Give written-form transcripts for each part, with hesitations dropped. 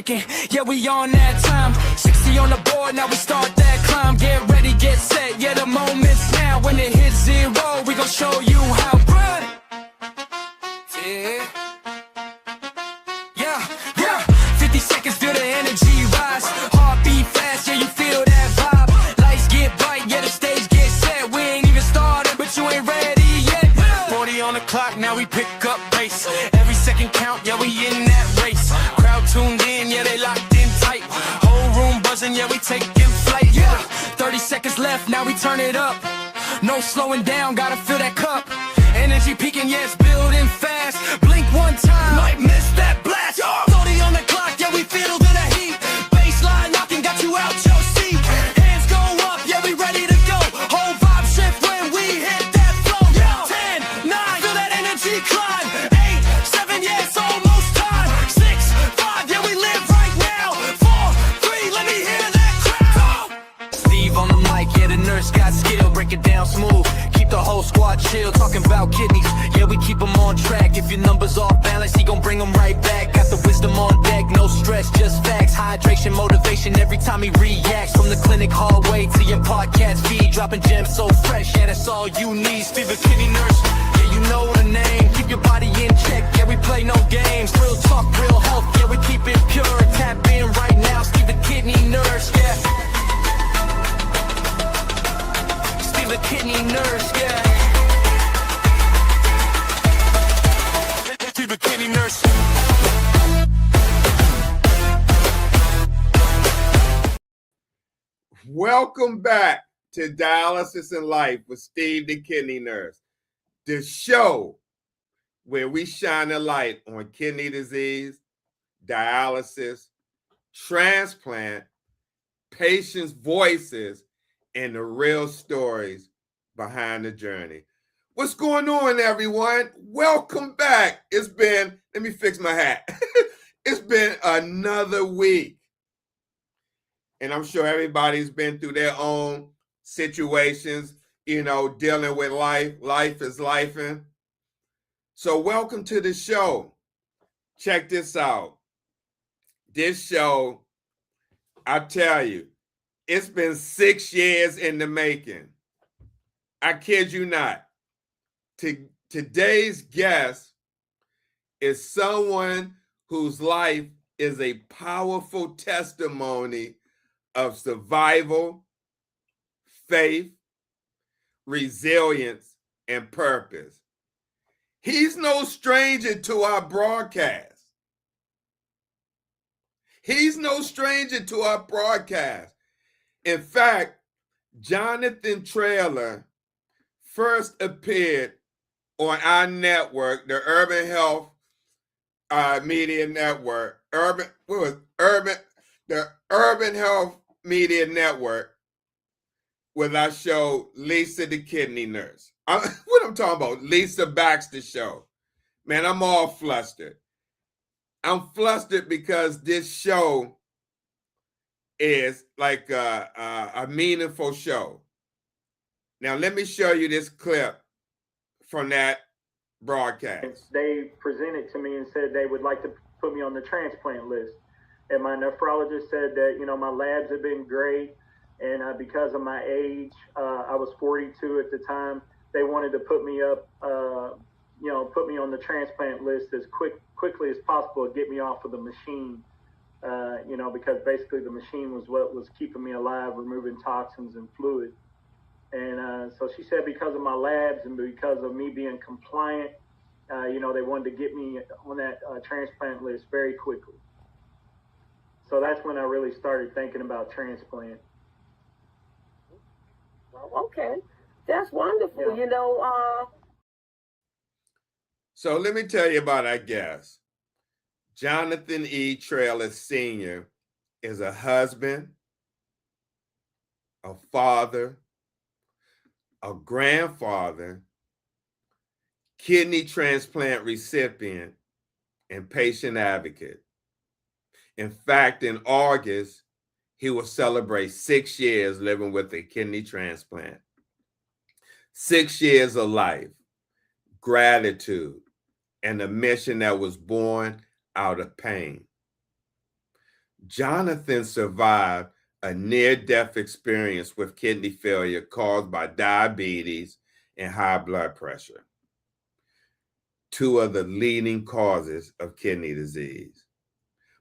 Yeah, we on that time. 60 on the board, now we start that climb. Get ready, get set, yeah, the moment's now. When it hits zero, we gon' show you how. Run! Yeah. 50 seconds, feel the energy rise. Heartbeat fast, yeah, you feel that vibe. Lights get bright, yeah, the stage gets set. We ain't even started, but you ain't ready yet. 40 on the clock, now we pick up pace. Every second count, yeah, we in that race. Crowd tuned in, yeah, they locked in tight. Whole room buzzing, yeah, we taking flight. Yeah, 30 seconds left, now we turn it up. No slowing down, gotta fill that cup. Energy peaking, yeah, it's building fast. Blink one time, might miss that blast. 40 on the clock, yeah, we feel to the heat. Baseline knocking, got you out your seat. Hands go up, yeah, we ready to go. Whole vibe shift when we hit that flow. 10, 9, feel that energy climb. 8, 7, yeah, it's almost time. 6, 5, yeah, we live right now. 4, 3, let me hear that crowd. Steve on the mic, yeah, the nurse got skill. Break it down smooth, keep the whole squad chill. Talking about kidneys, yeah, we keep them on track. If your numbers off balance, he gon' bring them right back. Got the wisdom on deck, no stress, just facts. Hydration, motivation, every time he reacts. From the clinic hallway to your podcast feed, dropping gems so fresh, yeah, that's all you need. Stevethekidneynurse, yeah, you know the name. Keep your body in check, yeah, we play no games. Real talk, real health, yeah, we keep it pure. Tap in right now, Stevethekidneynurse, yeah. Stevethekidneynurse, yeah. Stevethekidneynurse. Welcome back to Dialysis in Life with Steve the Kidney Nurse, the show where we shine a light on kidney disease, dialysis, transplant, patients' voices, and the real stories behind the journey. What's going on, everyone? Welcome back. It's been, let me fix my hat. It's been another week. And I'm sure everybody's been through their own situations, you know, dealing with life. Life is lifing. So welcome to the show. Check this out. This show, I tell you, it's been 6 years in the making. I kid you not. Today's guest is someone whose life is a powerful testimony of survival, faith, resilience, and purpose. He's no stranger to our broadcast. He's no stranger to our broadcast. In fact, Jonathan Traylor first appeared on our network, the Urban Health Media Network, the Urban Health Media Network, with our show, Lisa the Kidney Nurse. What I'm talking about, Lisa Baxter Show. Man, I'm all flustered. I'm flustered because this show is like a meaningful show. Now, let me show you this clip from that broadcast. They presented to me and said they would like to put me on the transplant list. And my nephrologist said that, you know, my labs have been great. And because of my age, I was 42 at the time, they wanted to put me up, put me on the transplant list as quickly as possible to get me off of the machine, because basically the machine was what was keeping me alive, removing toxins and fluid. And so she said because of my labs and because of me being compliant, they wanted to get me on that transplant list very quickly. So that's when I really started thinking about transplant. Okay, that's wonderful. Yeah. So let me tell you about our guest. Jonathan E. Traylor Sr. is a husband, a father, a grandfather, kidney transplant recipient, and patient advocate. In fact, in August, he will celebrate 6 years living with a kidney transplant. 6 years of life, gratitude, and a mission that was born out of pain. Jonathan survived a near-death experience with kidney failure caused by diabetes and high blood pressure, two of the leading causes of kidney disease.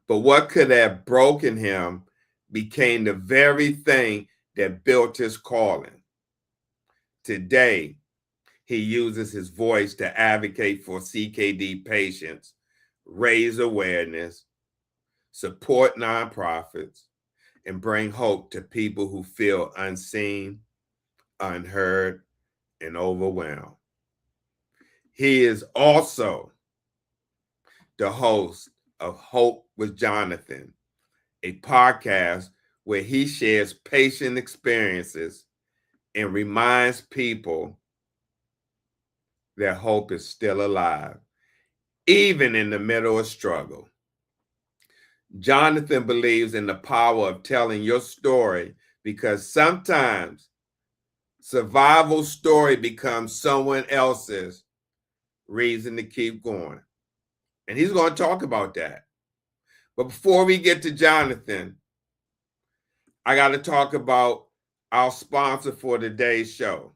But what could have broken him became the very thing that built his calling. Today, he uses his voice to advocate for CKD patients, raise awareness, support nonprofits, and bring hope to people who feel unseen, unheard, and overwhelmed. He is also the host of Hope with Jonathan, a podcast where he shares patient experiences and reminds people that hope is still alive, even in the middle of struggle. Jonathan believes in the power of telling your story because sometimes survival story becomes someone else's reason to keep going. And he's going to talk about that. But before we get to Jonathan, I got to talk about our sponsor for today's show.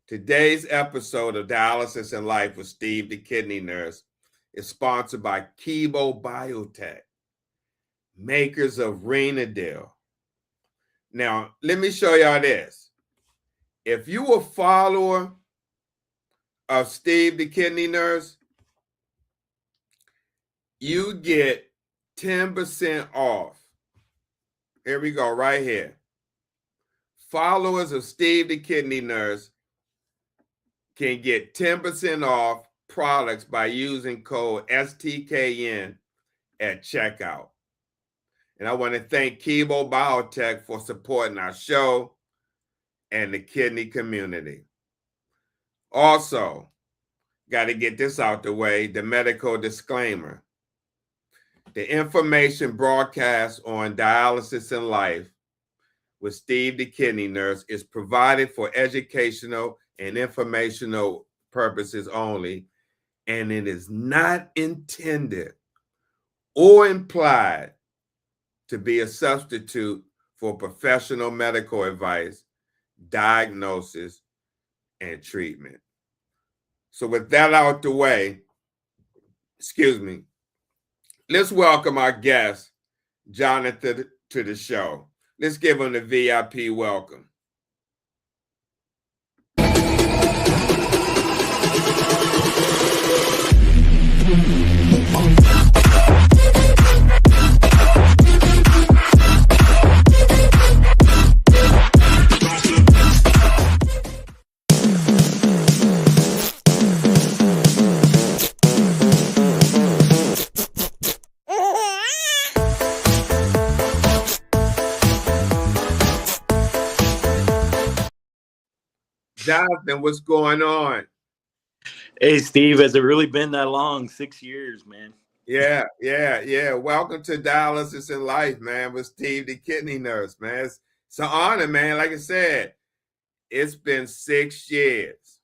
Today's episode of Dialysis in Life with Steve the Kidney Nurse is sponsored by Kibo Biotech, makers of Renadil. Now, let me show y'all this. If you a follower of Steve the Kidney Nurse, you get 10% off. Here we go, right here. Followers of Steve the Kidney Nurse can get 10% off products by using code STKN at checkout. And I want to thank Kibo Biotech for supporting our show and the kidney community. Also, got to get this out the way, the medical disclaimer. The information broadcast on Dialysis in Life with Steve the Kidney Nurse is provided for educational and informational purposes only, and it is not intended or implied to be a substitute for professional medical advice, diagnosis, and treatment. So with that out the way, let's welcome our guest, Jonathan, to the show. Let's give him the VIP welcome. Jonathan, what's going on? Hey, Steve, has it really been that long? 6 years, man. Yeah. Welcome to Dialysis in Life, man, with Steve the Kidney Nurse, man. It's an honor, man. Like I said, it's been 6 years.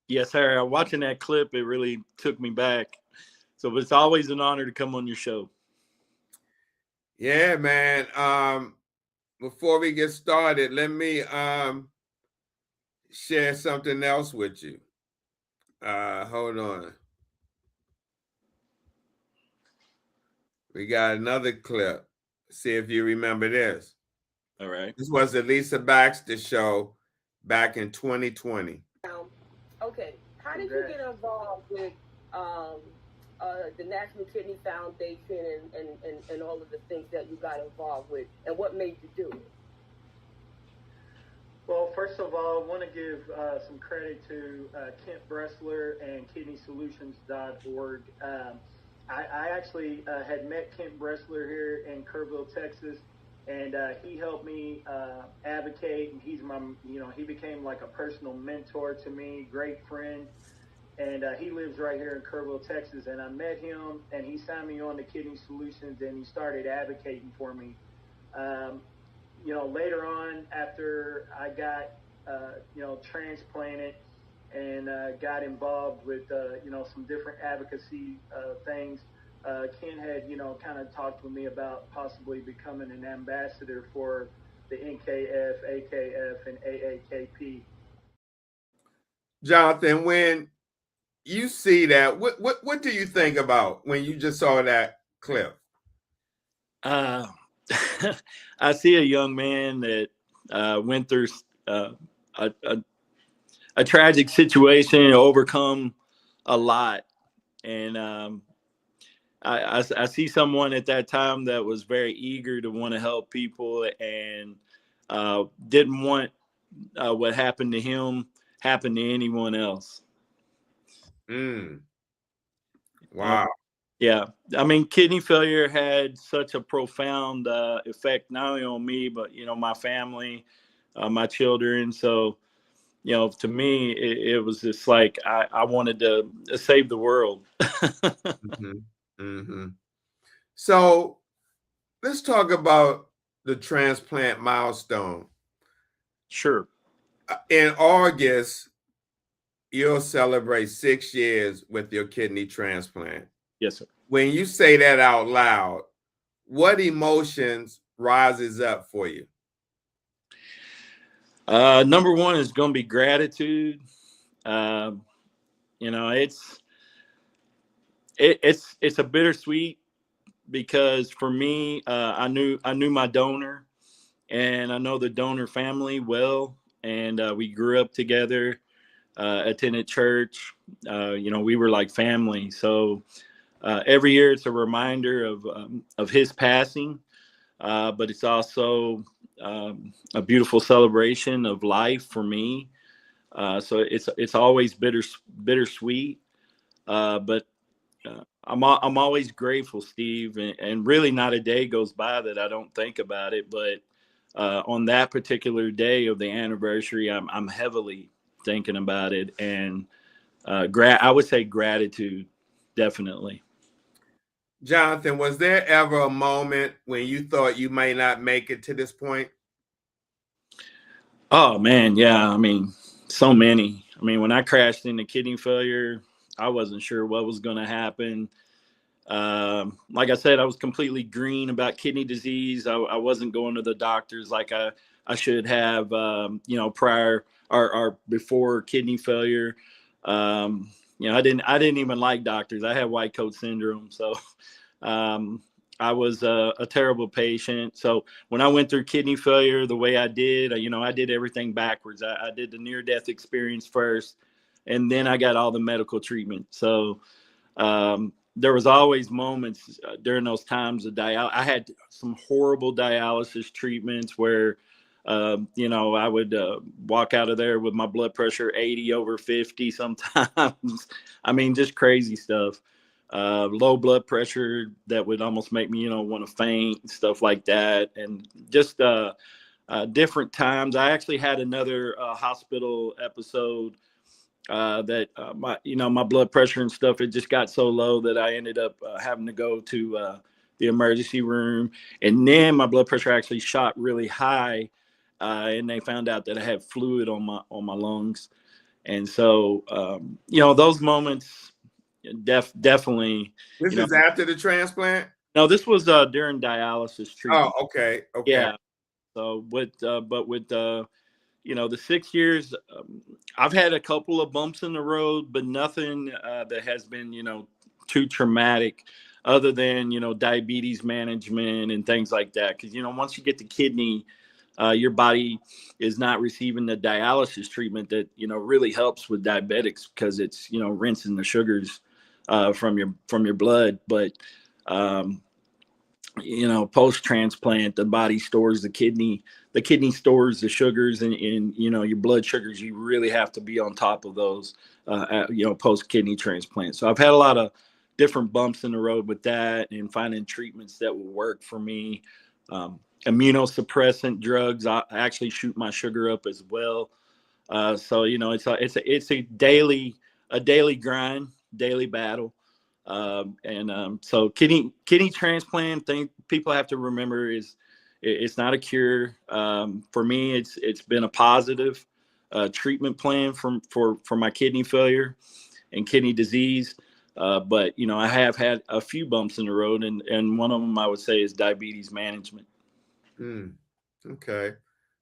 Yes, sir. Watching that clip, it really took me back. So it's always an honor to come on your show. Yeah, man. Before we get started, let me share something else with you. Hold on. We got another clip. See if you remember this. All right. This was the Lisa Baxter show back in 2020. Okay, how did you get involved with the National Kidney Foundation and all of the things that you got involved with, and what made you do it? Well, first of all, I want to give some credit to Kent Bressler and KidneySolutions.org. I actually had met Kent Bressler here in Kerrville, Texas, and he helped me advocate. And he's my, he became like a personal mentor to me, great friend. And he lives right here in Kerrville, Texas. And I met him, and he signed me on to Kidney Solutions, and he started advocating for me. Later on, after I got, transplanted and got involved with, some different advocacy things, Ken had, kind of talked with me about possibly becoming an ambassador for the NKF, AKF, and AAKP. Jonathan, when you see that, what do you think about when you just saw that clip? I see a young man that went through a, a tragic situation and overcome a lot. And I see someone at that time that was very eager to want to help people and didn't want what happened to him happen to anyone else. Wow. Yeah. I mean, kidney failure had such a profound effect, not only on me, but, my family, my children. So, to me, it was just like I wanted to save the world. So let's talk about the transplant milestone. Sure. In August, you'll celebrate 6 years with your kidney transplant. Yes, sir. When you say that out loud, what emotions rises up for you? Number one is going to be gratitude. It's a bittersweet because for me, I knew my donor, and I know the donor family well, and we grew up together, attended church. We were like family. So every year it's a reminder of his passing, but it's also a beautiful celebration of life for me. So it's always bittersweet, but I'm always grateful, Steve, and really not a day goes by that I don't think about it. But on that particular day of the anniversary, I'm heavily thinking about it, and I would say gratitude, definitely. Jonathan, was there ever a moment when you thought you may not make it to this point? Oh man, yeah. I mean, so many. I mean, when I crashed into kidney failure, I wasn't sure what was going to happen. Like I said, I was completely green about kidney disease. I wasn't going to the doctors like I should have, prior or before kidney failure. I didn't even like doctors. I had white coat syndrome. So, I was a terrible patient. So when I went through kidney failure the way I did, I did everything backwards. I did the near-death experience first, and then I got all the medical treatment. So there was always moments during those times of I had some horrible dialysis treatments where, I would walk out of there with my blood pressure 80/50 sometimes. I mean, just crazy stuff. Low blood pressure that would almost make me, want to faint, stuff like that. And just different times. I actually had another hospital episode that my blood pressure and stuff, it just got so low that I ended up having to go to the emergency room. And then my blood pressure actually shot really high, and they found out that I had fluid on my lungs. And so, those moments, definitely. This is after the transplant? No, this was during dialysis treatment. Oh, okay. Yeah. So with the 6 years, I've had a couple of bumps in the road, but nothing that has been, too traumatic, other than, diabetes management and things like that. Because, once you get the kidney, your body is not receiving the dialysis treatment that, really helps with diabetics, because it's, rinsing the sugars from your blood. But post transplant, the body stores the kidney stores the sugars, and your blood sugars. You really have to be on top of those post kidney transplant. So I've had a lot of different bumps in the road with that, and finding treatments that will work for me. Immunosuppressant drugs, I actually shoot my sugar up as well. So it's a daily grind, daily battle. So kidney transplant thing, people have to remember, it's not a cure. For me, it's been a positive treatment plan for my kidney failure and kidney disease. But, you know, I have had a few bumps in the road, and one of them I would say is diabetes management. Okay.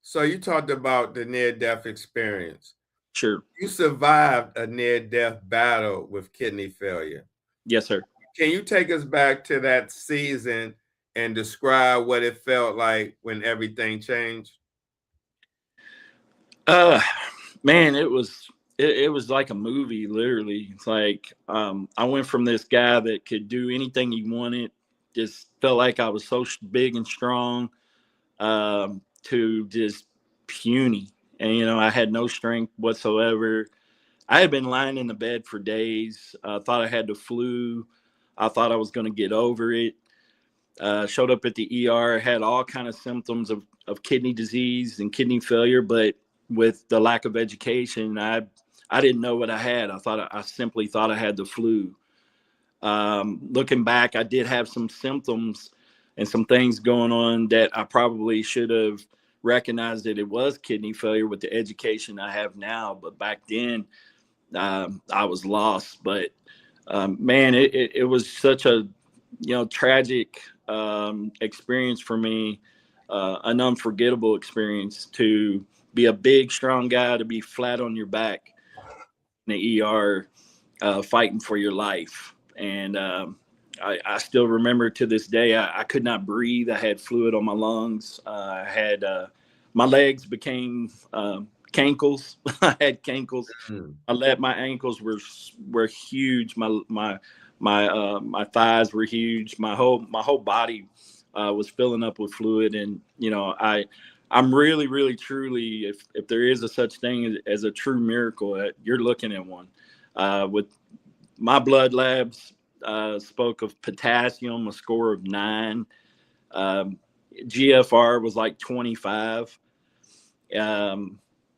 So you talked about the near-death experience. Sure. You survived a near-death battle with kidney failure. Yes, sir. Can you take us back to that season and describe what it felt like when everything changed? Man, it was like a movie, literally. It's like I went from this guy that could do anything he wanted, just felt like I was so big and strong, to just puny. And, you know, I had no strength whatsoever. I had been lying in the bed for days. Thought I had the flu. I thought I was going to get over it. Showed up at the ER, had all kind of symptoms of kidney disease and kidney failure, but with the lack of education, I didn't know what I had. I simply thought I had the flu. Looking back, I did have some symptoms and some things going on that I probably should have recognized that it was kidney failure with the education I have now. But back then, I was lost. But man, it was such a, you know, tragic experience for me, an unforgettable experience to be a big, strong guy, to be flat on your back in the ER, fighting for your life. And I still remember to this day, I could not breathe. I had fluid on my lungs. I had my legs became cankles. I had cankles. My ankles were huge. My thighs were huge. My whole body was filling up with fluid. And, you know, I'm really, really, truly, if there is a such thing as a true miracle, you're looking at one. With my blood labs spoke of potassium, a score of 9. GFR was like 25.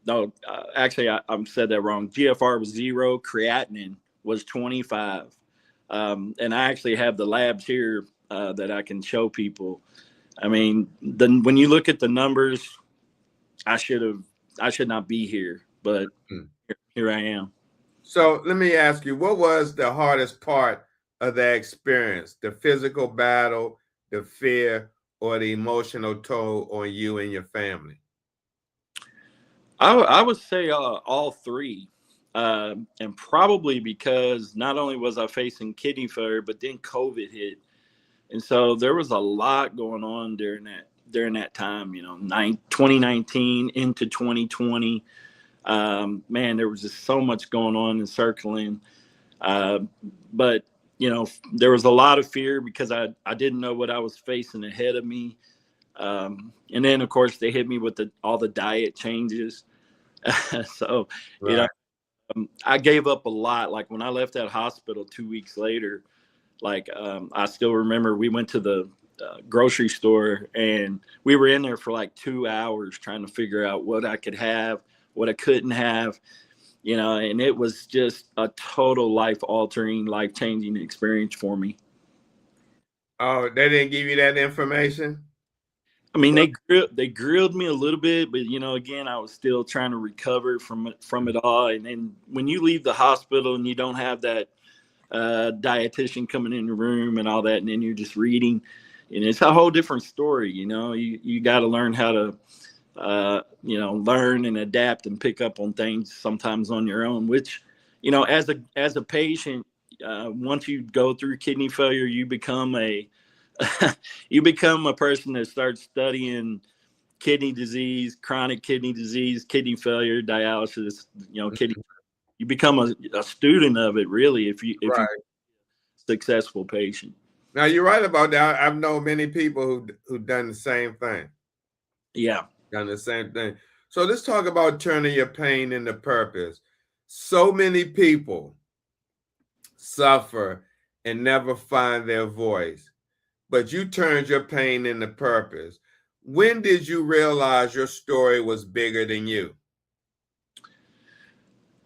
No, actually, I said that wrong. GFR was 0. Creatinine was 25. And I actually have the labs here that I can show people. I mean, when you look at the numbers, I should not be here, but here I am. So let me ask you, what was the hardest part of that experience? The physical battle, the fear, or the emotional toll on you and your family? I would say all three. And probably because not only was I facing kidney failure, but then COVID hit. And so there was a lot going on during that time, you know, 2019 into 2020. Man, there was just so much going on and circling. But, you know, there was a lot of fear because I didn't know what I was facing ahead of me. And then, of course, they hit me with all the diet changes. So, Right. you know, I gave up a lot. Like when I left that hospital 2 weeks later, like I still remember we went to the grocery store and we were in there for like 2 hours trying to figure out what I could have, what I couldn't have, you know, and it was just a total life-altering, life-changing experience for me. Oh, they didn't give you that information? I mean, they grilled me a little bit, but, you know, again, I was still trying to recover from it all. And then when you leave the hospital and you don't have that dietitian coming in the room and all that, and then you're just reading, and it's a whole different story. You know, you got to learn how to you know, learn and adapt and pick up on things sometimes on your own, which, you know, as a patient, once you go through kidney failure, you become a person that starts studying kidney disease, chronic kidney disease, kidney failure, dialysis, you know, kidney. You become a student of it, really, if you're a successful patient. Now, you're right about that. I've known many people who've done the same thing. Yeah. Done the same thing. So let's talk about turning your pain into purpose. So many people suffer and never find their voice, but you turned your pain into purpose. When did you realize your story was bigger than you?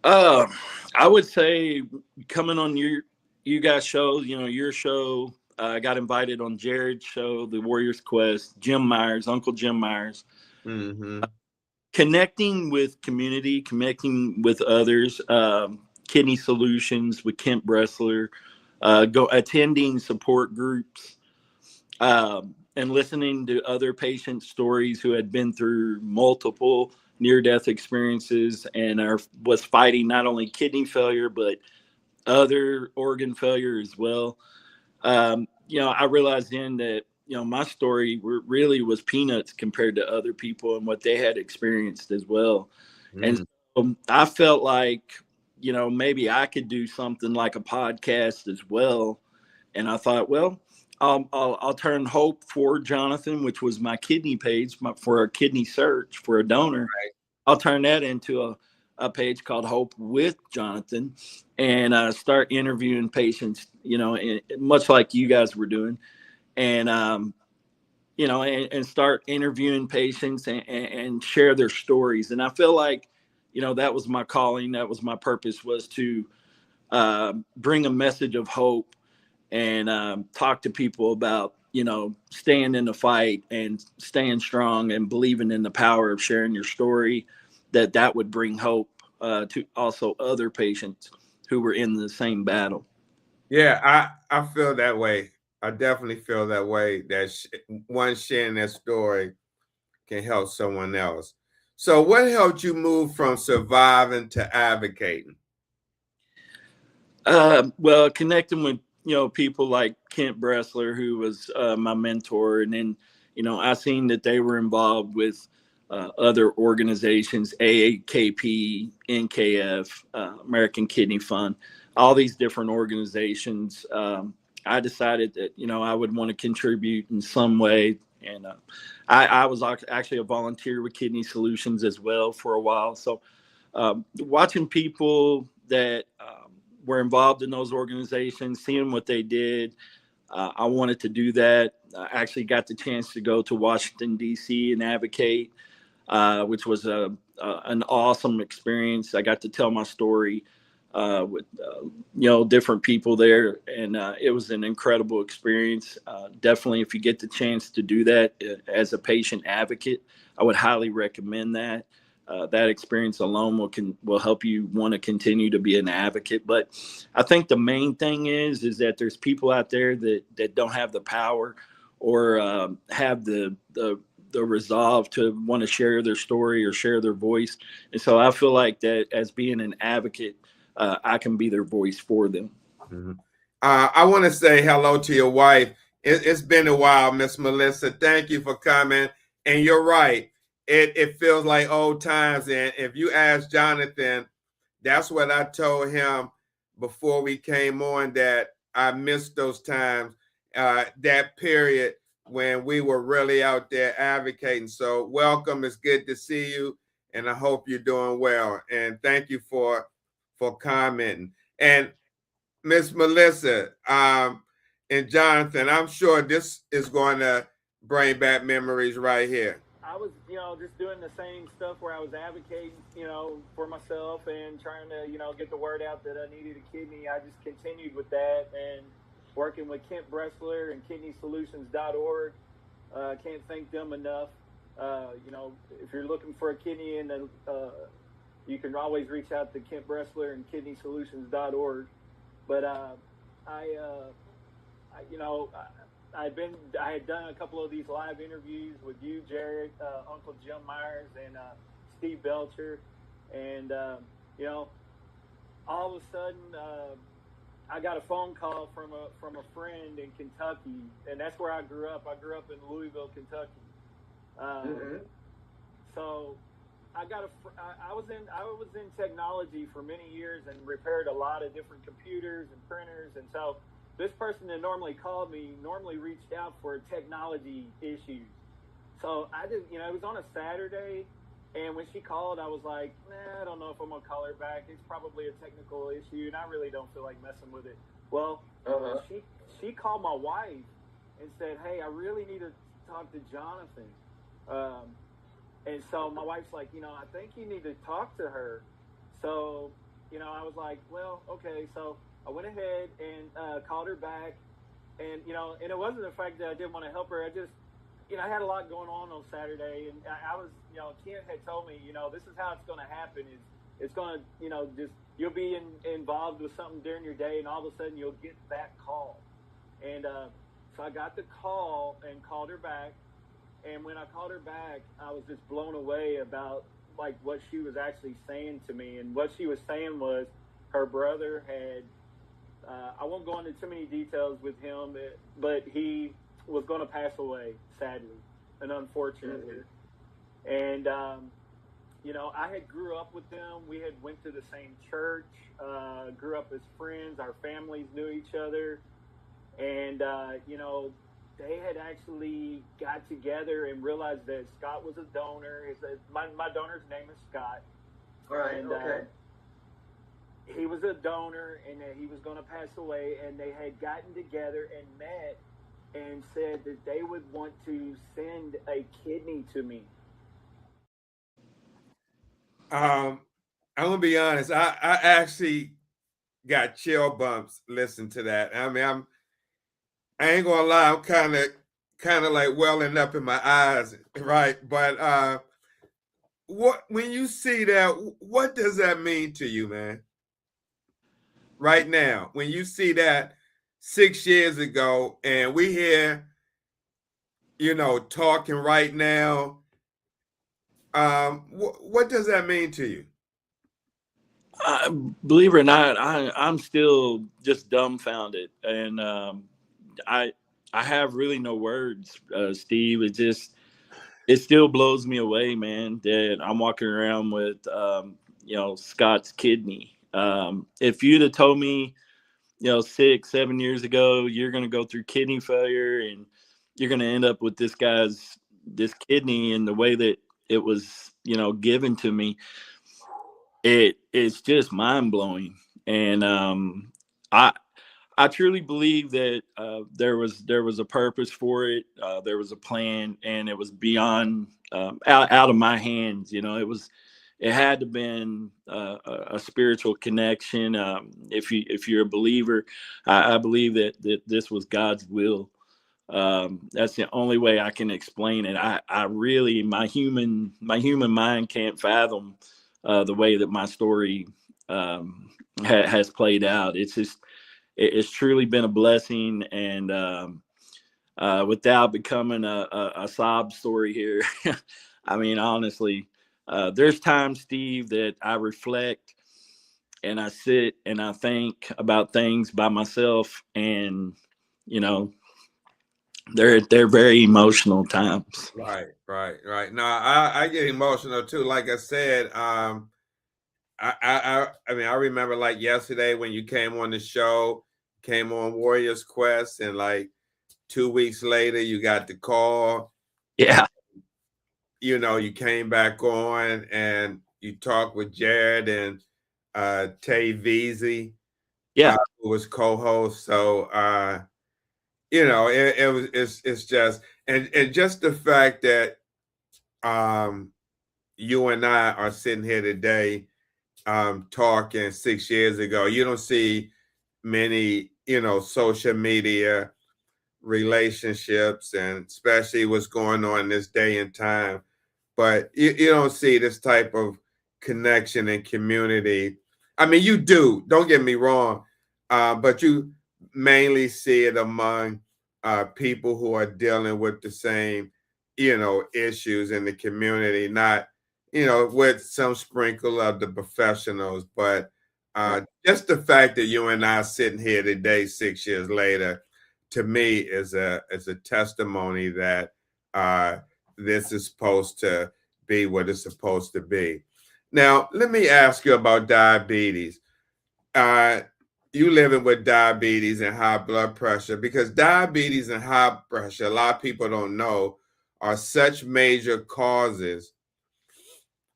I would say coming on you guys' show, you know, your show, I got invited on Jared's show, The Warrior's Quest, Jim Myers, Uncle Jim Myers. Connecting with community, connecting with others, Kidney Solutions with Kent Bressler, go attending support groups, and listening to other patient stories who had been through multiple near-death experiences and was fighting not only kidney failure but other organ failure as well. I realized then that my story really was peanuts compared to other people and what they had experienced as well. And so I felt like maybe I could do something like a podcast as well. And I thought, well, I'll turn Hope for Jonathan, which was my kidney page for a kidney search for a donor. Right. I'll turn that into a page called Hope with Jonathan, and start interviewing patients, much like you guys were doing, and and start interviewing patients and share their stories. And I feel like, that was my calling, that was my purpose, was to bring a message of hope and talk to people about, staying in the fight and staying strong and believing in the power of sharing your story, that would bring hope to also other patients who were in the same battle. Yeah, I feel that way. I definitely feel that way, that one sharing that story can help someone else. So what helped you move from surviving to advocating? Well, connecting with, people like Kent Bressler, who was my mentor. And then, I seen that they were involved with other organizations, AAKP, NKF, American Kidney Fund, all these different organizations. I decided that, I would want to contribute in some way. And I was actually a volunteer with Kidney Solutions as well for a while. So watching people that were involved in those organizations, seeing what they did, I wanted to do that. I actually got the chance to go to Washington, D.C. and advocate, which was an awesome experience. I got to tell my story with different people there, and it was an incredible experience. Definitely, if you get the chance to do that as a patient advocate, I would highly recommend that. That experience alone will help you want to continue to be an advocate. But I think the main thing is that there's people out there that don't have the power or have the resolve to want to share their story or share their voice. And so I feel like that as being an advocate, I can be their voice for them. Mm-hmm. I want to say hello to your wife. It's been a while, Miss Melissa. Thank you for coming. And you're right. It feels like old times. And if you ask Jonathan, that's what I told him before we came on, that I missed those times, that period when we were really out there advocating. So welcome. It's good to see you. And I hope you're doing well. And thank you for commenting. And Miss Melissa, and Jonathan, I'm sure this is going to bring back memories right here. I was, just doing the same stuff where I was advocating, for myself and trying to, get the word out that I needed a kidney. I just continued with that and working with Kent Bressler and KidneySolutions.org. Can't thank them enough. If you're looking for a kidney, you can always reach out to Kent Bressler and KidneySolutions.org. But I had done a couple of these live interviews with you, Jared, Uncle Jim Myers, and Steve Belcher, and all of a sudden I got a phone call from a friend in Kentucky, and that's where I grew up. I grew up in Louisville, Kentucky. So I was in technology for many years and repaired a lot of different computers and printers, and so this person that normally called me reached out for technology issues. So I just, it was on a Saturday, and when she called, I was like, I don't know if I'm gonna call her back. It's probably a technical issue, and I really don't feel like messing with it. Well, she called my wife and said, hey, I really need to talk to Jonathan. And so my wife's like, I think you need to talk to her. So, I was like, well, okay. So I went ahead and called her back. And, and it wasn't the fact that I didn't want to help her. I just, I had a lot going on Saturday. And I was, Kent had told me, this is how it's going to happen is it's going to, you know, just you'll be involved with something during your day, and all of a sudden you'll get that call. And so I got the call and called her back. And when I called her back, I was just blown away about like what she was actually saying to me. And what she was saying was her brother had, I won't go into too many details with him, but he was going to pass away, sadly and unfortunately. Mm-hmm. And, you know, I had grew up with them. We had went to the same church, grew up as friends. Our families knew each other. And, you know, they had actually got together and realized that Scott was a donor. My donor's name is Scott. All right, and, okay. He was a donor, and that he was going to pass away, and they had gotten together and met and said that they would want to send a kidney to me. I'm gonna be honest. I actually got chill bumps listening to that. I mean, I ain't gonna lie. I'm kind of like welling up in my eyes, right? But when you see that, what does that mean to you, man? Right now, when you see that 6 years ago, and we here, you know, talking right now, what does that mean to you? Believe it or not, I'm still just dumbfounded, and I have really no words, Steve. It still blows me away, man, that I'm walking around with you know, Scott's kidney. If you'd have told me, you know, 6-7 years ago, you're going to go through kidney failure and you're going to end up with this kidney, and the way that it was, you know, given to me, it's just mind blowing. And I truly believe that there was a purpose for it. There was a plan, and it was beyond out of my hands. You know, it had to been a spiritual connection. If you're a believer, I believe that this was God's will. That's the only way I can explain it. I really, my human mind can't fathom the way that my story has played out. It's truly been a blessing, and without becoming a sob story here, I mean, honestly, there's times, Steve, that I reflect and I sit and I think about things by myself, and you know, they're very emotional times. Right. No, I get emotional too. Like I said, I mean, I remember like yesterday when you came on the show, came on Warriors Quest, and like 2 weeks later you got the call. Yeah. You know, you came back on and you talked with Jared and Tay Veazey, Yeah. who was co-host. So you know, it's just and just the fact that you and I are sitting here today talking 6 years ago. You don't see many, you know, social media relationships, and especially what's going on this day and time. But you don't see this type of connection and community. I mean, you do, don't get me wrong, but you mainly see it among people who are dealing with the same, you know, issues in the community, not, you know, with some sprinkle of the professionals. But just the fact that you and I are sitting here today, 6 years later, to me is a testimony that this is supposed to be what it's supposed to be. Now, let me ask you about diabetes. You living with diabetes and high blood pressure, because diabetes and high pressure, a lot of people don't know, are such major causes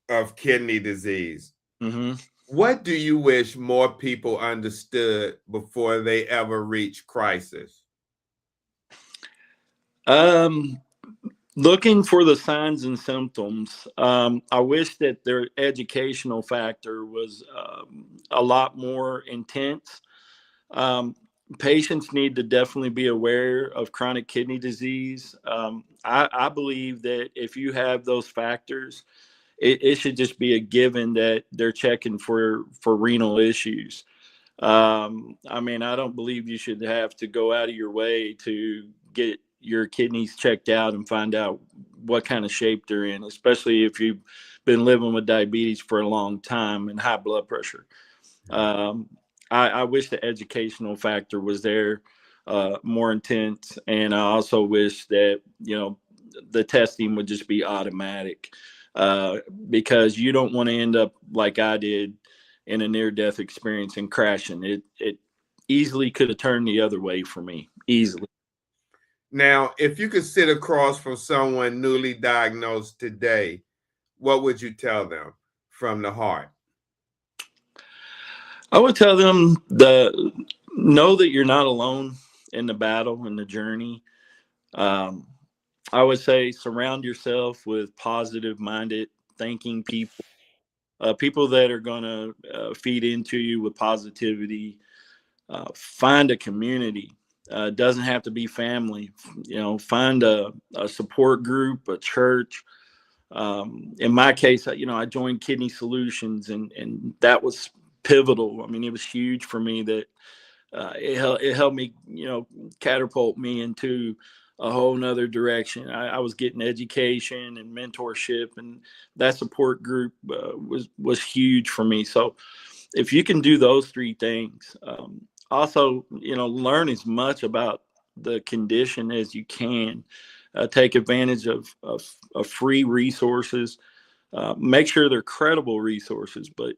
of kidney disease. Mm-hmm. What do you wish more people understood before they ever reach crisis? Looking for the signs and symptoms. I wish that their educational factor was a lot more intense. Patients need to definitely be aware of chronic kidney disease. I believe that if you have those factors, it should just be a given that they're checking for renal issues. I mean, I don't believe you should have to go out of your way to get your kidneys checked out and find out what kind of shape they're in, especially if you've been living with diabetes for a long time and high blood pressure. I wish the educational factor was there, more intense. And I also wish that, the testing would just be automatic, because you don't want to end up like I did in a near-death experience and crashing. It easily could have turned the other way for me, easily. Now, if you could sit across from someone newly diagnosed today, what would you tell them from the heart? I would tell them know that you're not alone in the battle and the journey. I would say surround yourself with positive-minded thinking people, people that are going to feed into you with positivity. Find a community. Doesn't have to be family. Find a support group, a church. In my case, I joined Kidney Solutions, and that was pivotal. I mean, it was huge for me that it helped me, catapult me into a whole nother direction. I was getting education and mentorship, and that support group was huge for me. So if you can do those three things, also, learn as much about the condition as you can. Take advantage of free resources. Make sure they're credible resources, but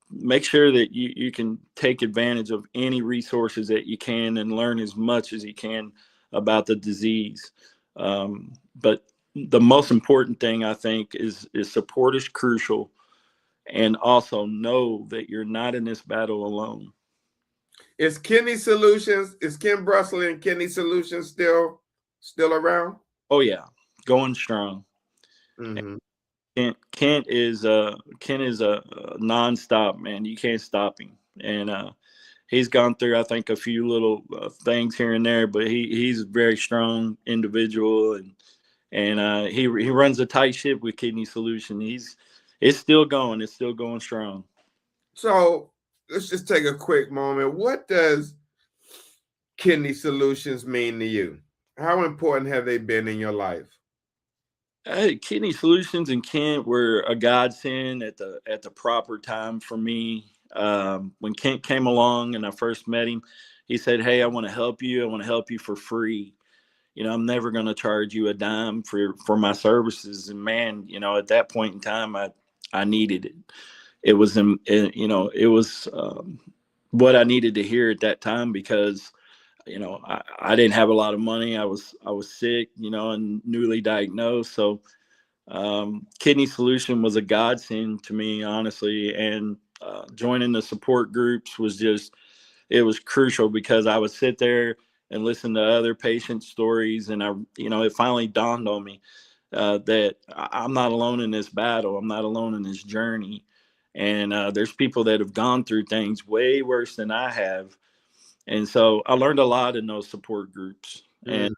make sure that you can take advantage of any resources that you can and learn as much as you can about the disease. But the most important thing, I think, is support is crucial, and also know that you're not in this battle alone. Is Ken Bressler and Kidney Solutions still around? Oh yeah, going strong. Mm-hmm. Kent is a nonstop, man. You can't stop him, and he's gone through, I think, a few little things here and there, but he's a very strong individual, and he runs a tight ship with Kidney Solution. It's still going strong. So let's just take a quick moment. What does Kidney Solutions mean to you? How important have they been in your life? Kidney Solutions and Kent were a godsend at the proper time for me. When Kent came along and I first met him, he said, "Hey, I want to help you. I want to help you for free. I'm never going to charge you a dime for my services." And man, at that point in time, I needed it. It was, it was what I needed to hear at that time, because I didn't have a lot of money. I was sick, and newly diagnosed. So Kidney Solution was a godsend to me, honestly. And joining the support groups it was crucial, because I would sit there and listen to other patient stories. And it finally dawned on me that I'm not alone in this battle. I'm not alone in this journey. And there's people that have gone through things way worse than I have. And so I learned a lot in those support groups. And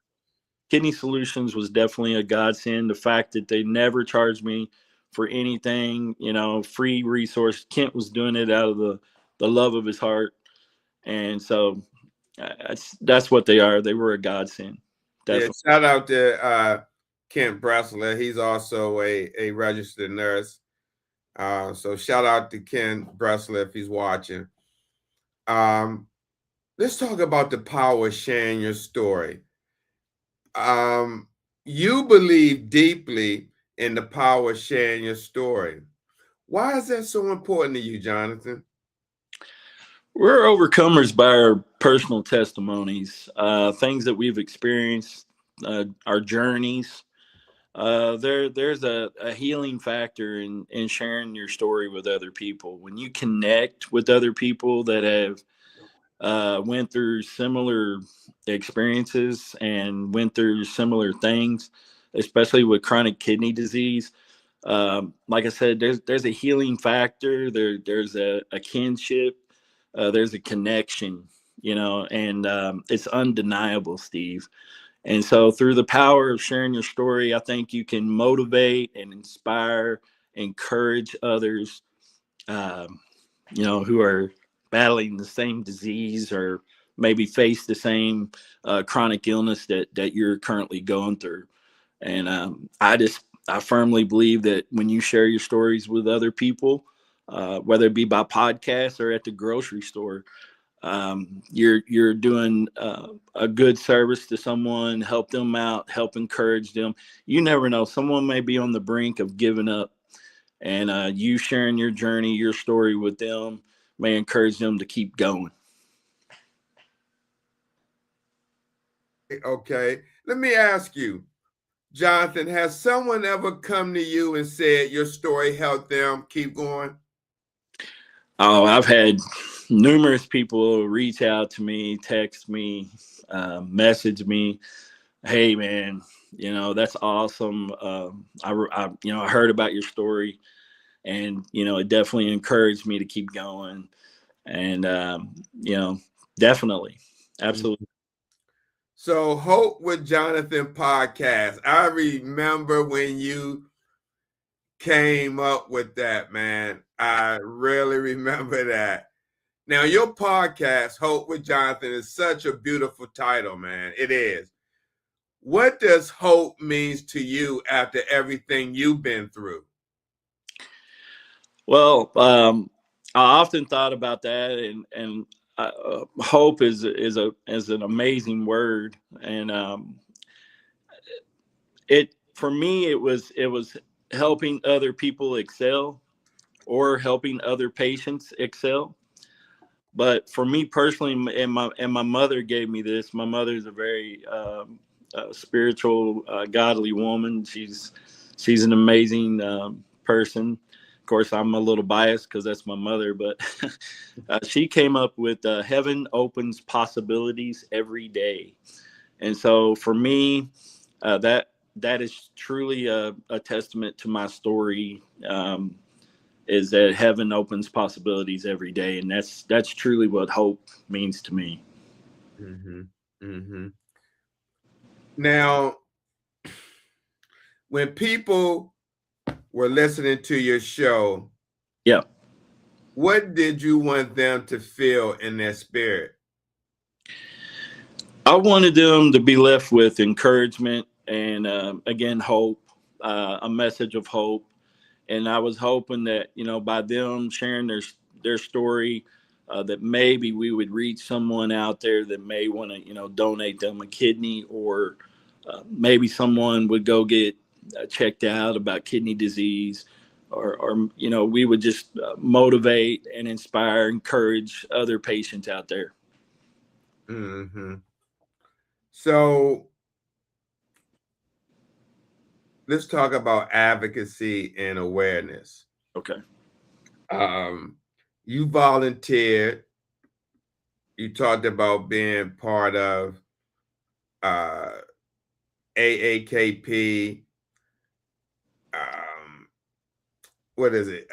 Kidney Solutions was definitely a godsend. The fact that they never charged me for anything, free resource. Kent was doing it out of the love of his heart. And so that's what they are. They were a godsend. Definitely. Yeah, shout out to Kent Bressler. He's also a registered nurse. So shout out to Ken Bressler if he's watching. Let's talk about the power of sharing your story. You believe deeply in the power of sharing your story. Why is that so important to you, Jonathan? We're overcomers by our personal testimonies, things that we've experienced, our journeys. There's a healing factor in sharing your story with other people. When you connect with other people that have went through similar experiences and went through similar things, especially with chronic kidney disease. Like I said, there's a healing factor. There's a kinship. There's a connection, and it's undeniable, Steve. And so through the power of sharing your story, I think you can motivate and inspire encourage others, who are battling the same disease or maybe face the same chronic illness that you're currently going through. And I firmly believe that when you share your stories with other people, whether it be by podcast or at the grocery store, you're doing a good service to someone, help them out, help encourage them. You never know, someone may be on the brink of giving up, and you sharing your journey, your story with them may encourage them to keep going. Okay, let me ask you, Jonathan, has someone ever come to you and said your story helped them keep going? Oh, I've had numerous people reach out to me, text me, message me. Hey, man, that's awesome. I heard about your story, and it definitely encouraged me to keep going. And definitely, absolutely. So, Hope with Jonathan podcast. I remember when you came up with that, man. I really remember that. Now, your podcast, Hope with Jonathan, is such a beautiful title, man. It is. What does hope means to you after everything you've been through? Well, I often thought about that, and hope is an amazing word, and it for me it was helping other people excel or helping other patients excel. But for me personally, and my mother gave me this. My mother is a very spiritual, godly woman. She's an amazing person. Of course, I'm a little biased because that's my mother, but she came up with heaven opens possibilities every day. And so for me, that is truly a testament to my story. Is that heaven opens possibilities every day, and that's truly what hope means to me. Mm-hmm. Mm-hmm. Now, when people were listening to your show, Yeah, what did you want them to feel in their spirit? I wanted them to be left with encouragement and again hope, a message of hope. And I was hoping that by them sharing their story, that maybe we would reach someone out there that may want to donate them a kidney, or maybe someone would go get checked out about kidney disease, or we would just motivate and inspire, encourage other patients out there. Mm-hmm. So let's talk about advocacy and awareness. Okay. You volunteered. You talked about being part of AAKP. What is it?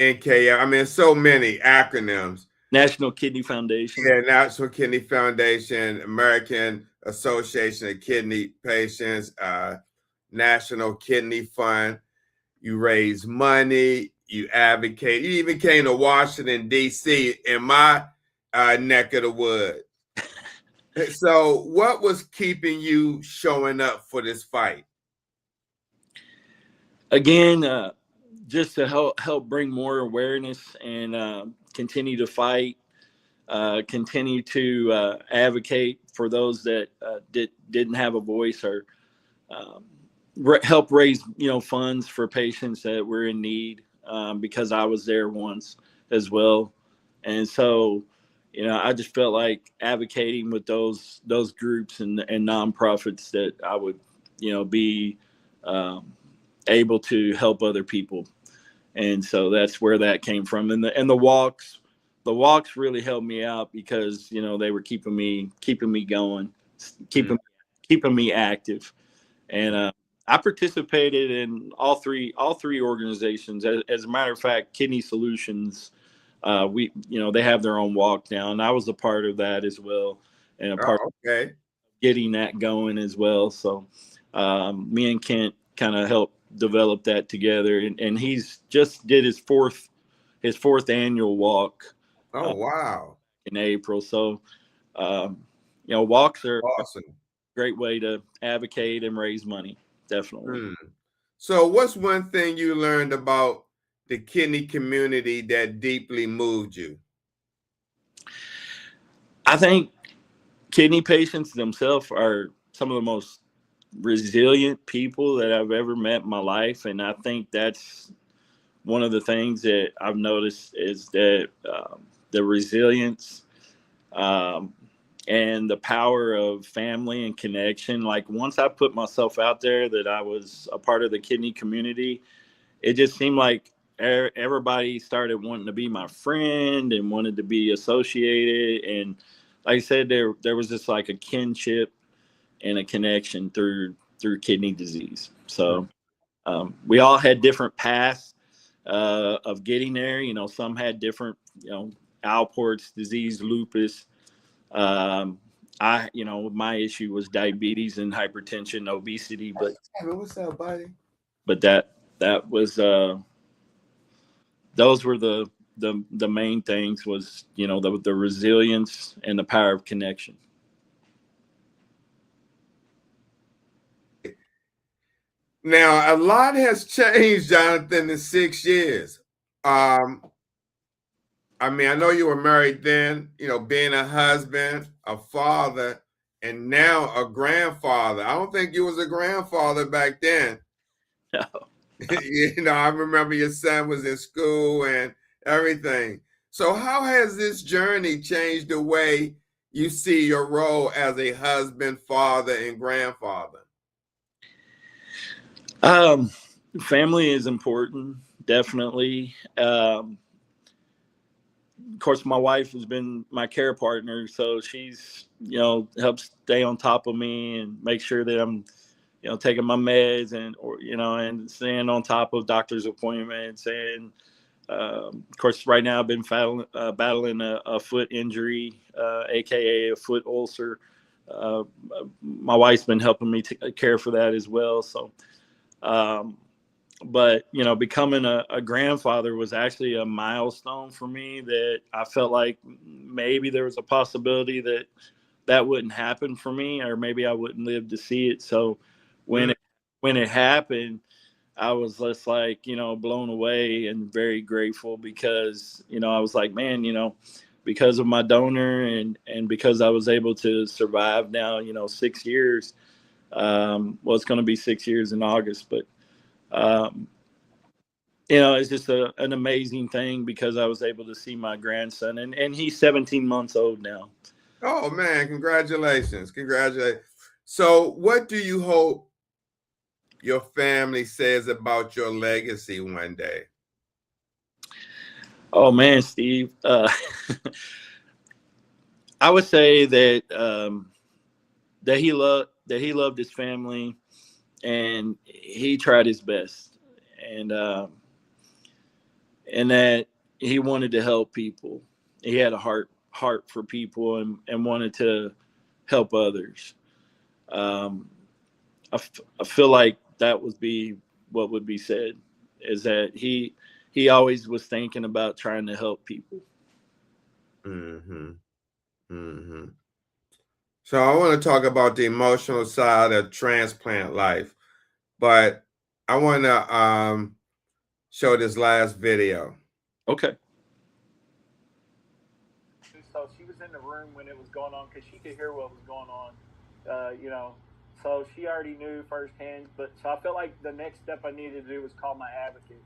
NK. I mean, so many acronyms. National Kidney Foundation. Yeah, National Kidney Foundation, American Association of Kidney Patients, National Kidney Fund. You raise money, you advocate. You even came to Washington, D.C., in my neck of the woods. So what was keeping you showing up for this fight? Again, just to help bring more awareness and continue to fight, continue to advocate for those that didn't have a voice, or help raise funds for patients that were in need, because I was there once as well. And so I just felt like advocating with those groups and nonprofits that I would be able to help other people. And so that's where that came from. And the walks really helped me out, because they were keeping me going, keeping me active. And I participated in all three organizations. As a matter of fact, Kidney Solutions, they have their own walk down. I was a part of that as well, and a part of getting that going as well. So me and Kent kind of helped developed that together, and he's just did his fourth annual walk Oh, wow. in April. So, walks are a Awesome. great way to advocate and raise money. Definitely. So what's one thing you learned about the kidney community that deeply moved you? I think kidney patients themselves are some of the most resilient people that I've ever met in my life. And I think that's one of the things that I've noticed is that the resilience and the power of family and connection. Like once I put myself out there that I was a part of the kidney community, it just seemed like everybody started wanting to be my friend and wanted to be associated. And like I said, there was just like a kinship and a connection through kidney disease. So we all had different paths of getting there. Some had different, Alport's disease, lupus. My issue was diabetes and hypertension, obesity, What's up, buddy? but that was those were the main things was, the resilience and the power of connection. Now, a lot has changed, Jonathan, in 6 years. I know you were married then, being a husband, a father, and now a grandfather. I don't think you was a grandfather back then. No. I remember your son was in school and everything. So how has this journey changed the way you see your role as a husband, father, and grandfather? Family is important, definitely. Of course, my wife has been my care partner, so she's, helps stay on top of me and make sure that I'm, taking my meds and staying on top of doctor's appointments. And of course, right now I've been battling a foot injury, aka a foot ulcer. My wife's been helping me care for that as well. So, but becoming a grandfather was actually a milestone for me that I felt like maybe there was a possibility that wouldn't happen for me, or maybe I wouldn't live to see it. So when it happened, I was just like, blown away and very grateful because, I was like, man, because of my donor and because I was able to survive now, 6 years, it's going to be 6 years in August, but it's just an amazing thing because I was able to see my grandson, and he's 17 months old now. Oh man, congratulations. So what do you hope your family says about your legacy one day? Oh man, Steve, I would say that that he loved his family and he tried his best, and that he wanted to help people. He had a heart for people and wanted to help others. I feel like that would be what would be said, is that he always was thinking about trying to help people. So I want to talk about the emotional side of transplant life, but I want to show this last video. Okay. So she was in the room when it was going on because she could hear what was going on, so she already knew firsthand. But so I felt like the next step I needed to do was call my advocate.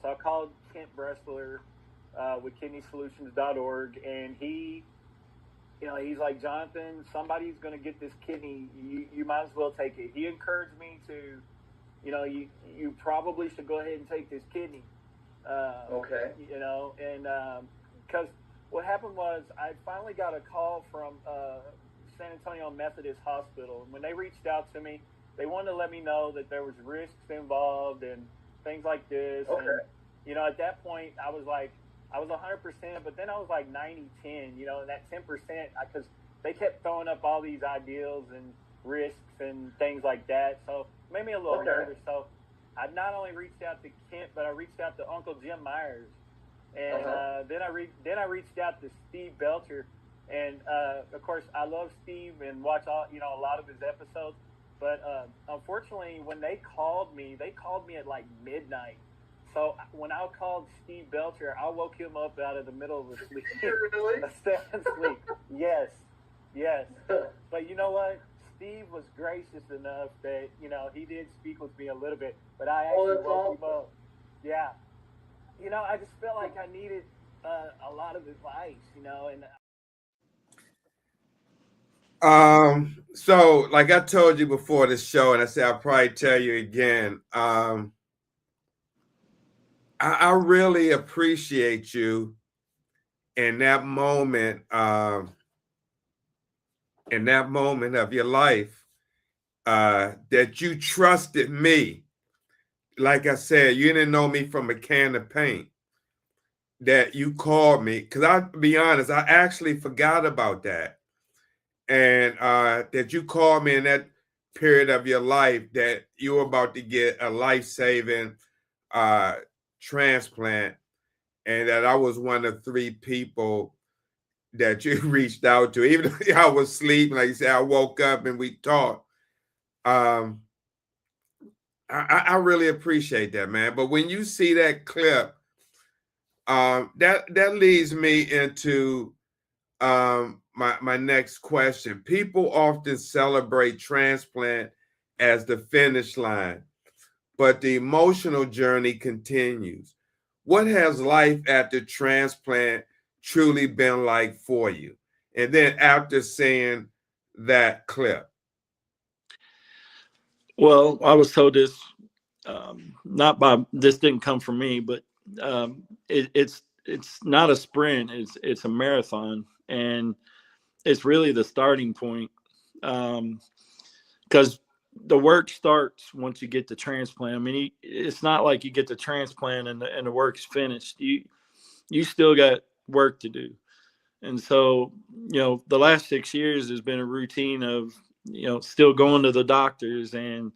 So I called Kent Bressler with KidneySolutions.org, and he's like, Jonathan, somebody's going to get this kidney. You might as well take it. He encouraged me to, you probably should go ahead and take this kidney. Okay. And because what happened was I finally got a call from San Antonio Methodist Hospital. And when they reached out to me, they wanted to let me know that there was risks involved and things like this. Okay. And, at that point, I was 100%, but then I was like 90-10, and that 10%, because they kept throwing up all these ideals and risks and things like that. So it made me a little nervous. So I not only reached out to Kent, but I reached out to Uncle Jim Myers, and then I reached out to Steve Belcher, and of course I love Steve and watch a lot of his episodes. But unfortunately, when they called me at like midnight. So when I called Steve Belcher, I woke him up out of the middle of a sleep. Really? A sound sleep. Yes. But you know what? Steve was gracious enough that, he did speak with me a little bit, but I actually woke him up. Yeah. I just felt like I needed a lot of advice, and So like I told you before the show, and I said I'll probably tell you again, I really appreciate you in that moment of your life, that you trusted me. Like I said, you didn't know me from a can of paint, that you called me, because I'll be honest, I actually forgot about that. And that you called me in that period of your life that you were about to get a life-saving transplant, and that I was one of 3 people that you reached out to. Even though I was sleeping, like you said, I woke up and we talked. I really appreciate that, man. But when you see that clip, that leads me into my next question. People often celebrate transplant as the finish line, but the emotional journey continues. What has life after transplant truly been like for you? And then after seeing that clip. Well, I was told this, not by, this didn't come from me, but it's not a sprint. It's a marathon, and it's really the starting point, because the work starts once you get the transplant. I mean, it's not like you get the transplant and the work's finished. You still got work to do. And so, the last 6 years has been a routine of, still going to the doctors and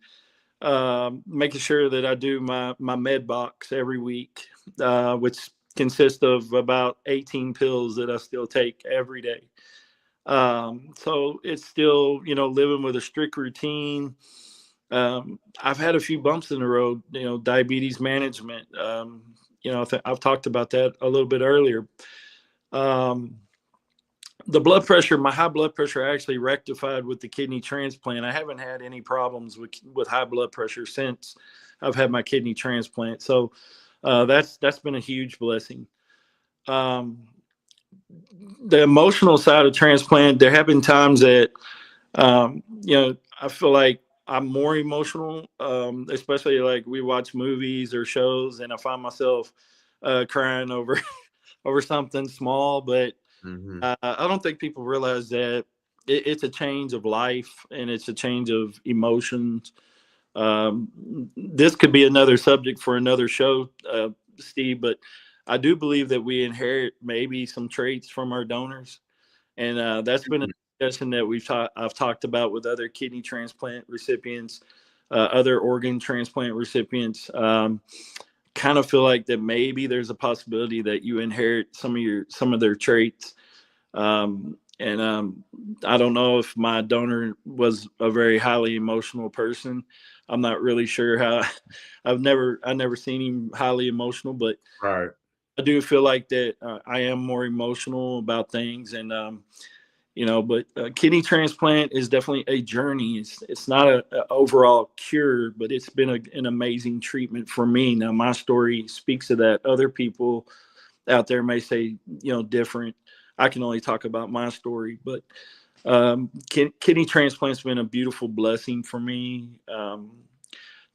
making sure that I do my med box every week, which consists of about 18 pills that I still take every day. So it's still, living with a strict routine. I've had a few bumps in the road, diabetes management. I've talked about that a little bit earlier. The blood pressure, my high blood pressure actually rectified with the kidney transplant. I haven't had any problems with high blood pressure since I've had my kidney transplant. So that's been a huge blessing. The emotional side of transplant, there have been times that, I feel like I'm more emotional, especially like we watch movies or shows and I find myself crying over over something small, but I don't think people realize that it's a change of life and it's a change of emotions. This could be another subject for another show, Steve, but I do believe that we inherit maybe some traits from our donors. And that's been a discussion that I've talked about with other kidney transplant recipients, other organ transplant recipients. Kind of feel like that maybe there's a possibility that you inherit some of their traits. I don't know if my donor was a very highly emotional person. I'm not really sure how. I've never seen him highly emotional, but Right. I do feel like that I am more emotional about things, and but kidney transplant is definitely a journey. It's not an overall cure, but it's been an amazing treatment for me. Now my story speaks to that. Other people out there may say different. I can only talk about my story, but kidney transplant's been a beautiful blessing for me.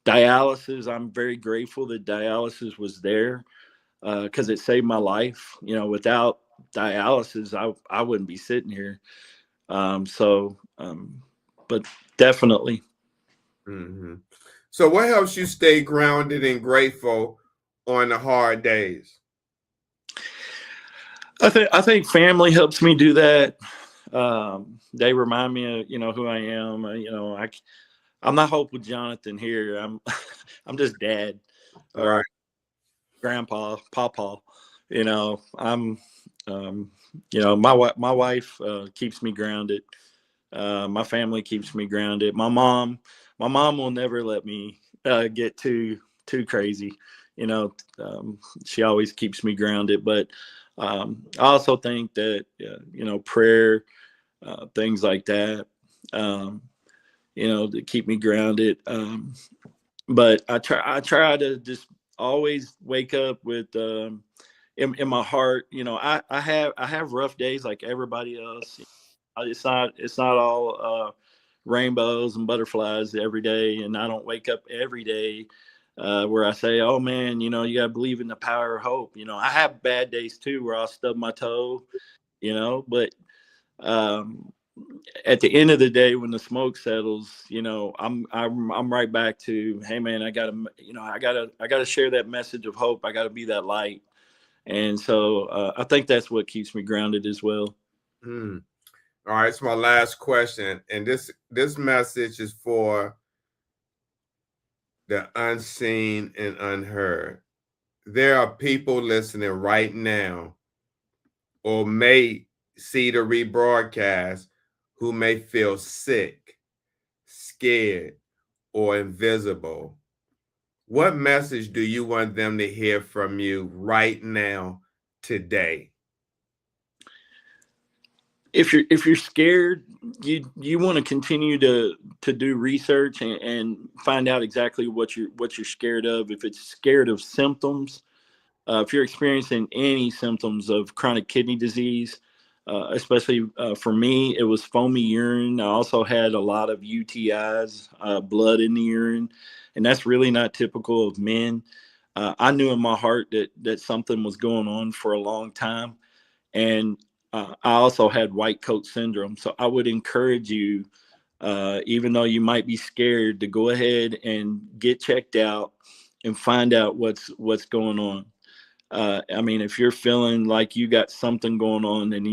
Dialysis, I'm very grateful that dialysis was there because it saved my life. Without dialysis, I wouldn't be sitting here. But definitely. So what helps you stay grounded and grateful on the hard days? I think family helps me do that. They remind me of who I am. I'm not Hope with Jonathan here. I'm I'm just dad All or right. grandpa, pawpaw. You know, I'm my wife keeps me grounded. My family keeps me grounded. My mom will never let me get too crazy. You know, she always keeps me grounded. But I also think that prayer, things like that, um, to keep me grounded. But I try to just always wake up with in my heart. I have rough days like everybody else. It's not all rainbows and butterflies every day, and I don't wake up every day where I say, "Oh man, you got to believe in the power of hope." I have bad days too where I'll stub my toe. But um, at the end of the day, when the smoke settles, I'm right back to, hey man, I gotta share that message of hope. I gotta be that light, and so I think that's what keeps me grounded as well. Hmm. All right, it's my last question, and this message is for the unseen and unheard. There are people listening right now, or may see the rebroadcast, who may feel sick, scared, or invisible. What message do you want them to hear from you right now, today? If you're scared, you want to continue to do research and find out exactly what you're scared of. If it's scared of symptoms, if you're experiencing any symptoms of chronic kidney disease, especially for me, it was foamy urine. I also had a lot of UTIs, blood in the urine, and that's really not typical of men. I knew in my heart that something was going on for a long time, and I also had white coat syndrome. So I would encourage you, even though you might be scared, to go ahead and get checked out and find out what's going on. I mean, if you're feeling like you got something going on and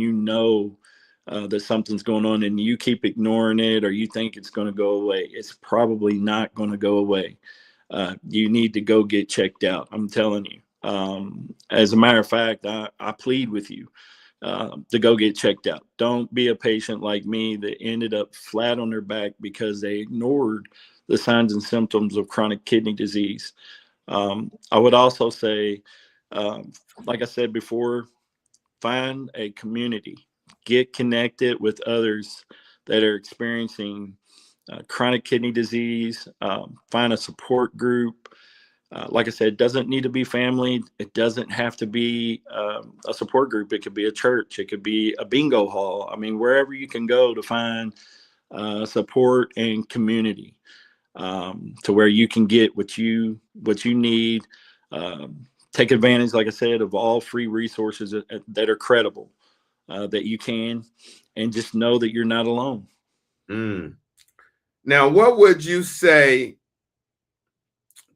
that something's going on and you keep ignoring it or you think it's going to go away, it's probably not going to go away. You need to go get checked out. I'm telling you. As a matter of fact, I plead with you to go get checked out. Don't be a patient like me that ended up flat on their back because they ignored the signs and symptoms of chronic kidney disease. I would also say, um, like I said before, find a community, get connected with others that are experiencing chronic kidney disease, find a support group. Like I said, it doesn't need to be family. It doesn't have to be a support group. It could be a church. It could be a bingo hall. I mean, wherever you can go to find support and community, to where you can get what you need. Take advantage, like I said, of all free resources that are credible, that you can, and just know that you're not alone. Mm. Now, what would you say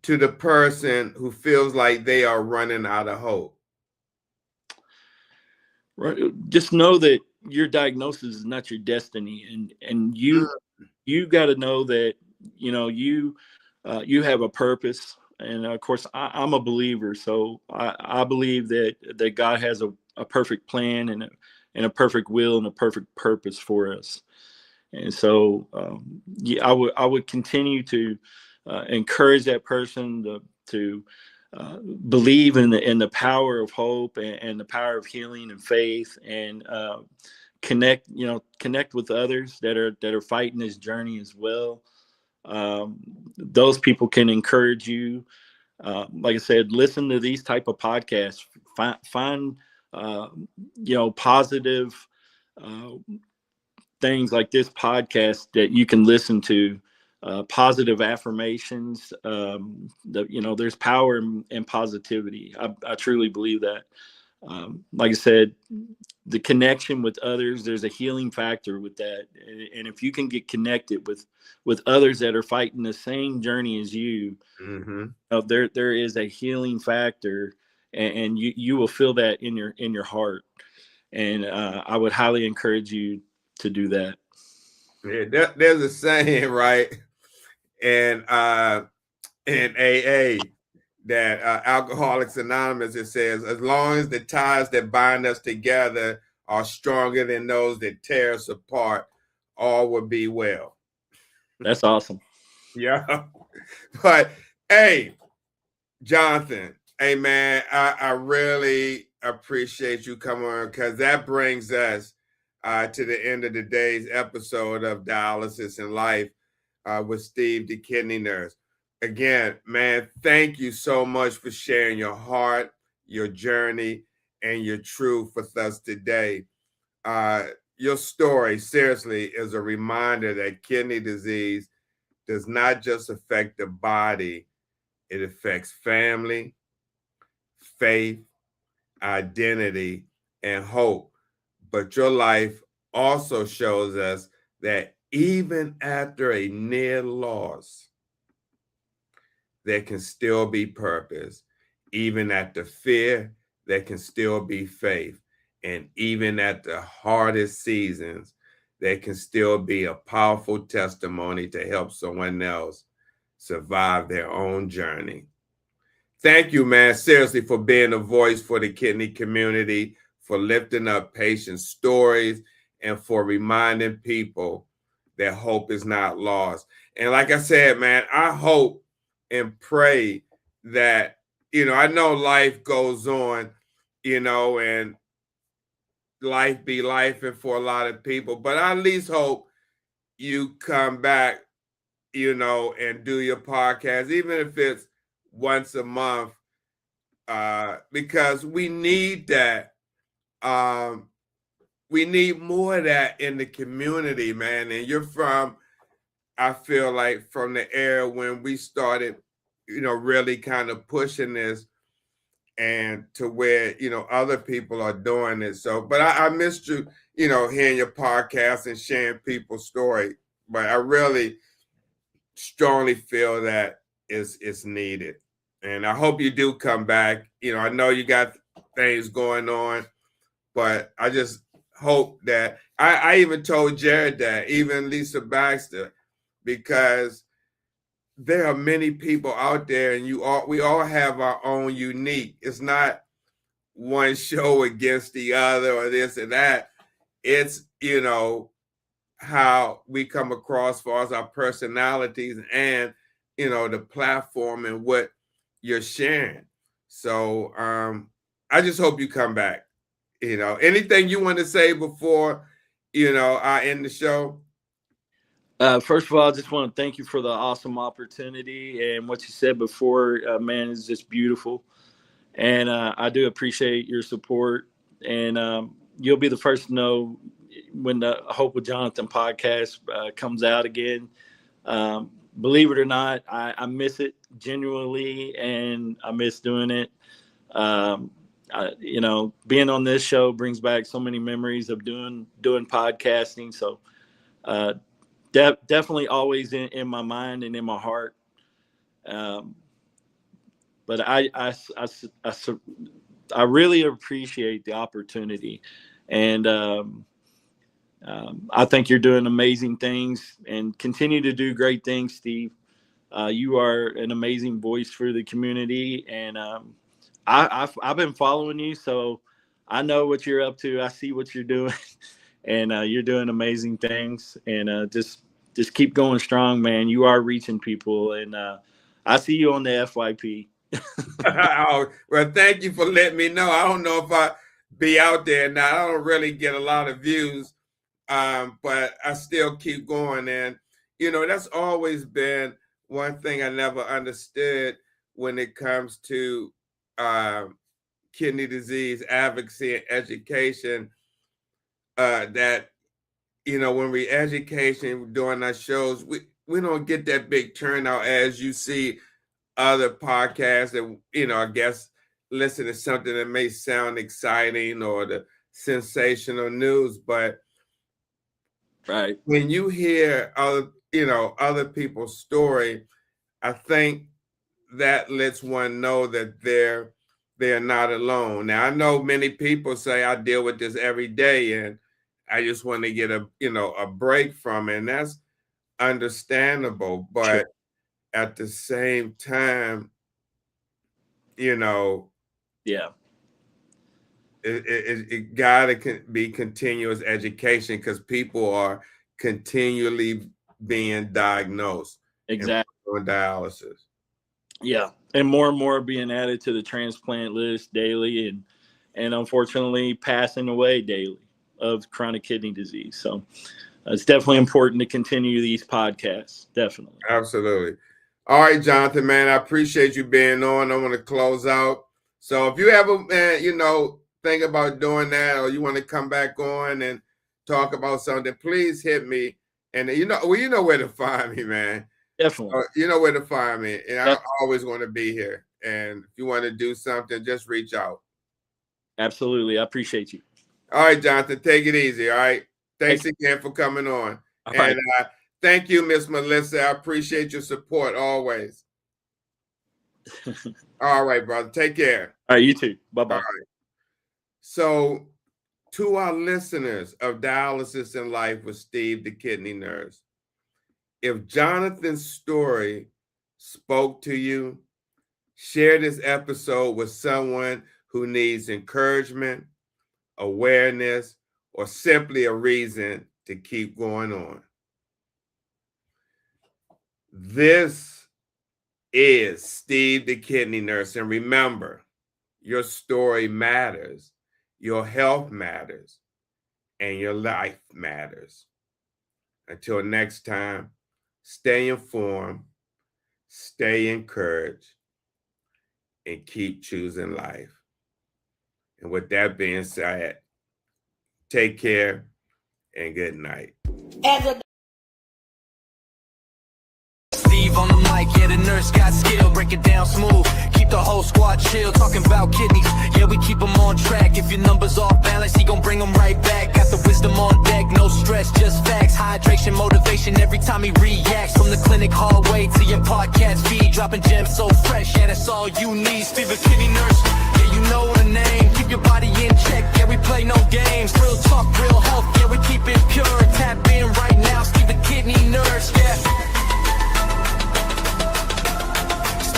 to the person who feels like they are running out of hope? Right? Just know that your diagnosis is not your destiny, and you got to know that you have a purpose. And of course, I'm a believer, so I believe that God has a perfect plan and a perfect will and a perfect purpose for us. And so, yeah, I would continue to encourage that person to believe in the power of hope and the power of healing and faith, and connect with others that are fighting this journey as well. Those people can encourage you. Like I said, listen to these type of podcasts. Find positive uh, things like this podcast that you can listen to. Positive affirmations. There's power in positivity. I truly believe that. Like I said, the connection with others, there's a healing factor with that. And if you can get connected with others that are fighting the same journey as you, Mm-hmm. there is a healing factor, and you will feel that in your heart. And I would highly encourage you to do that. Yeah, there's a saying, right? And in AA, that Alcoholics Anonymous, it says, as long as the ties that bind us together are stronger than those that tear us apart, all will be well. That's awesome. Yeah. But hey, Jonathan, hey man, I really appreciate you coming on, because that brings us to the end of today's episode of Dialysis in Life with Steve the Kidney Nurse. Again, man, thank you so much for sharing your heart, your journey, and your truth with us today. Your story, seriously, is a reminder that kidney disease does not just affect the body, it affects family, faith, identity, and hope. But your life also shows us that even after a near loss, there can still be purpose. Even after fear, there can still be faith. And even at the hardest seasons, there can still be a powerful testimony to help someone else survive their own journey. Thank you, man, seriously, for being a voice for the kidney community, for lifting up patient stories, and for reminding people that hope is not lost. And like I said, man, I hope and pray that, I know life goes on, and life be life and for a lot of people, but I at least hope you come back, and do your podcast, even if it's once a month, because we need that. We need more of that in the community, man. And you're from, I feel like, from the era when we started, really kind of pushing this, and to where, other people are doing it. So, but I missed you, hearing your podcast and sharing people's story. But I really strongly feel that it's needed. And I hope you do come back. I know you got things going on, but I just hope that I even told Jared that, even Lisa Baxter, because there are many people out there, and we all have our own unique. It's not one show against the other or this and that. It's, how we come across as far as our personalities and, the platform and what you're sharing. So I just hope you come back. Anything you want to say before, I end the show? First of all, I just want to thank you for the awesome opportunity, and what you said before, man, is just beautiful. And I do appreciate your support. And you'll be the first to know when the Hope with Jonathan podcast comes out again. Believe it or not, I miss it genuinely, and I miss doing it. Being on this show brings back so many memories of doing podcasting. So definitely always in my mind and in my heart. But I really appreciate the opportunity, and I think you're doing amazing things, and continue to do great things, Steve. You are an amazing voice for the community, and I've been following you, so I know what you're up to. I see what you're doing, and you're doing amazing things. And just keep going strong, man. You are reaching people, and I see you on the FYP. Oh, well, thank you for letting me know. I don't know if I be out there now. I don't really get a lot of views, but I still keep going. And, that's always been one thing I never understood when it comes to kidney disease advocacy and education, that, when we education during our shows, we don't get that big turnout as you see other podcasts that, I guess, listen to something that may sound exciting or the sensational news. But Right. when you hear other people's story, I think that lets one know that they're not alone. Now, I know many people say I deal with this every day and I just want to get a break from it. And that's understandable. But, at the same time, you know, Yeah. it gotta be continuous education because people are continually being diagnosed Exactly. and on dialysis. Yeah, and more being added to the transplant list daily, and unfortunately passing away daily of chronic kidney disease. So it's definitely important to continue these podcasts. Definitely. Absolutely. All right, Jonathan, man, I appreciate you being on. I want to close out. So if you ever, you know, think about doing that, or you want to come back on and talk about something, please hit me. And you know, well, you know where to find me, man. Definitely. You know where to find me, and I always want to be here. And if you want to do something, just reach out. Absolutely. I appreciate you. All right, Jonathan, take it easy. All right. Thanks again for coming on. All and right. Thank you, Miss Melissa. I appreciate your support always. All right, brother. Take care. All right, you too. Bye-bye. All right. So, to our listeners of Dialysis in Life with Steve the Kidney Nurse, if Jonathan's story spoke to you, share this episode with someone who needs encouragement, awareness, or simply a reason to keep going on. This is Steve the Kidney Nurse. And remember, your story matters, your health matters, and your life matters. Until next time, stay informed, stay encouraged, and keep choosing life. And with that being said, take care and good night. Steve on the mic, yeah, the nurse got skill, break it down smooth, keep the whole squad chill, talking about kidneys, yeah, we keep them on track. If your number's off balance, he gon' bring them right back. Got the wisdom on deck, no stress, just facts, hydration, motivation every time he reacts. From the clinic hallway to your podcast feed, dropping gems so fresh, yeah, that's all you need. Steve the Kidney Nurse, yeah, you know the name, keep your body in check, yeah, we play no games, real talk, real health, yeah, we keep it pure. Tap in right now, Steve the Kidney Nurse, yeah.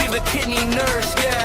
The Kidney Nurse, yeah.